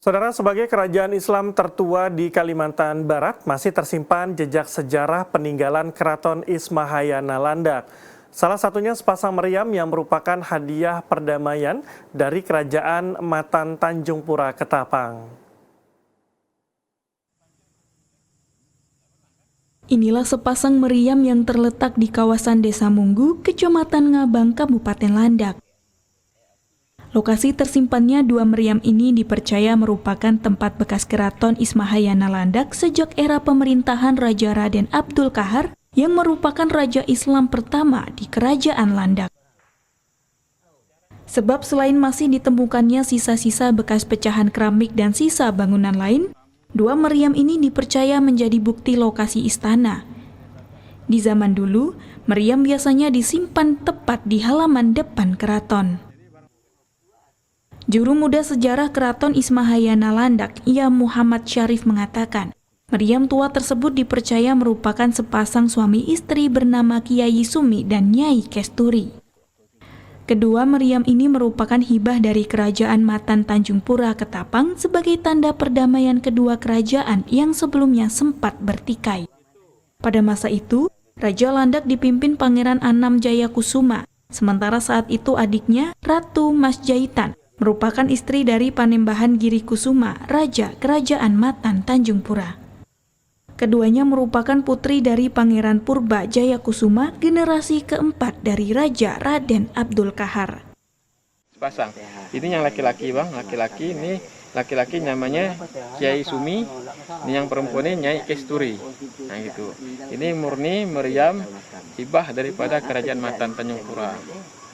Saudara, sebagai kerajaan Islam tertua di Kalimantan Barat, masih tersimpan jejak sejarah peninggalan Keraton Ismahayana Landak. Salah satunya sepasang meriam yang merupakan hadiah perdamaian dari Kerajaan Matan Tanjung Pura Ketapang. Inilah sepasang meriam yang terletak di kawasan Desa Munggu, Kecamatan Ngabang, Kabupaten Landak. Lokasi tersimpannya dua meriam ini dipercaya merupakan tempat bekas Keraton Ismahayana Landak sejak era pemerintahan Raja Raden Abdul Kahar yang merupakan Raja Islam pertama di Kerajaan Landak. Sebab selain masih ditemukannya sisa-sisa bekas pecahan keramik dan sisa bangunan lain, dua meriam ini dipercaya menjadi bukti lokasi istana. Di zaman dulu, meriam biasanya disimpan tepat di halaman depan keraton. Juru muda sejarah Keraton Ismahayana Landak, Ia Muhammad Syarif mengatakan, meriam tua tersebut dipercaya merupakan sepasang suami istri bernama Kiai Sumi dan Nyai Kesturi. Kedua meriam ini merupakan hibah dari Kerajaan Matan Tanjung Pura Ketapang sebagai tanda perdamaian kedua kerajaan yang sebelumnya sempat bertikai. Pada masa itu, Raja Landak dipimpin Pangeran Anam Jayakusuma, sementara saat itu adiknya Ratu Masjaitan merupakan istri dari Panembahan Giri Kusuma, Raja Kerajaan Matan Tanjung Pura. Keduanya merupakan putri dari Pangeran Purba Jayakusuma, generasi keempat dari Raja Raden Abdul Kahar. Sepasang. Ini yang laki-laki, Bang. Laki-laki ini laki-laki namanya Kiai Sumi, ini yang perempuannya Nyai Kesturi. Nah gitu. Ini murni meriam hibah daripada Kerajaan Matan Tanjung Pura.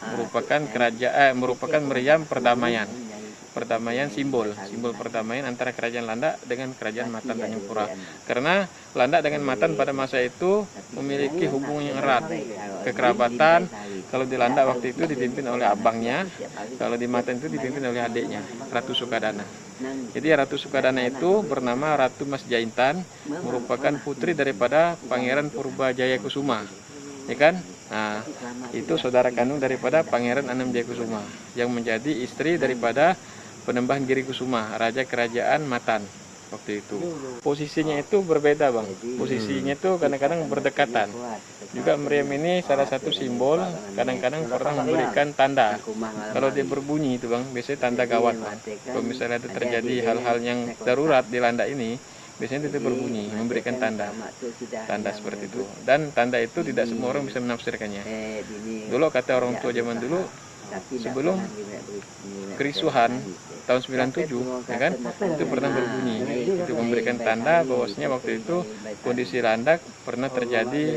Merupakan meriam perdamaian simbol perdamaian antara Kerajaan Landak dengan Kerajaan Matan Tanjung Pura. Karena Landak dengan Matan pada masa itu memiliki hubungan yang erat, kekerabatan. Kalau di Landak waktu itu dipimpin oleh abangnya, kalau di Matan itu dipimpin oleh adiknya, Ratu Sukadana. Jadi Ratu Sukadana itu bernama Ratu Masjaitan, merupakan putri daripada Pangeran Purba Jayakusuma, ya kan? Nah, itu saudara kandung daripada Pangeran Anam Jayakusuma yang menjadi istri daripada Panembahan Giri Kusuma, Raja Kerajaan Matan waktu itu. Posisinya itu berbeda, Bang. Posisinya itu kadang-kadang berdekatan. Juga meriam ini salah satu simbol, kadang-kadang pernah memberikan tanda. Kalau dia berbunyi itu, Bang, biasanya tanda gawat, Bang. Kalau misalnya ada terjadi hal-hal yang darurat di Landak ini, biasanya itu berbunyi, memberikan tanda seperti itu. Dan tanda itu tidak semua orang bisa menafsirkannya. Dulu kata orang tua zaman dulu, sebelum kerisuhan tahun 97, ya kan, itu pernah berbunyi, itu memberikan tanda bahwasanya waktu itu kondisi Landak pernah terjadi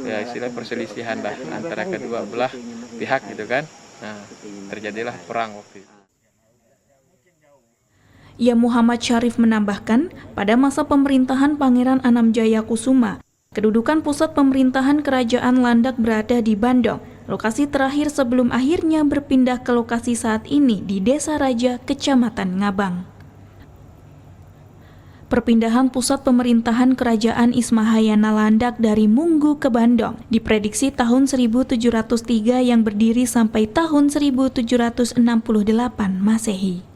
ya istilah perselisihan lah antara kedua belah pihak gitu kan. Nah, terjadilah perang waktu itu. Ia Muhammad Syarif menambahkan, pada masa pemerintahan Pangeran Anam Jayakusuma, kedudukan pusat pemerintahan Kerajaan Landak berada di Bandung, lokasi terakhir sebelum akhirnya berpindah ke lokasi saat ini di Desa Raja, Kecamatan Ngabang. Perpindahan pusat pemerintahan Kerajaan Ismahayana Landak dari Munggu ke Bandung diprediksi tahun 1703 yang berdiri sampai tahun 1768 Masehi.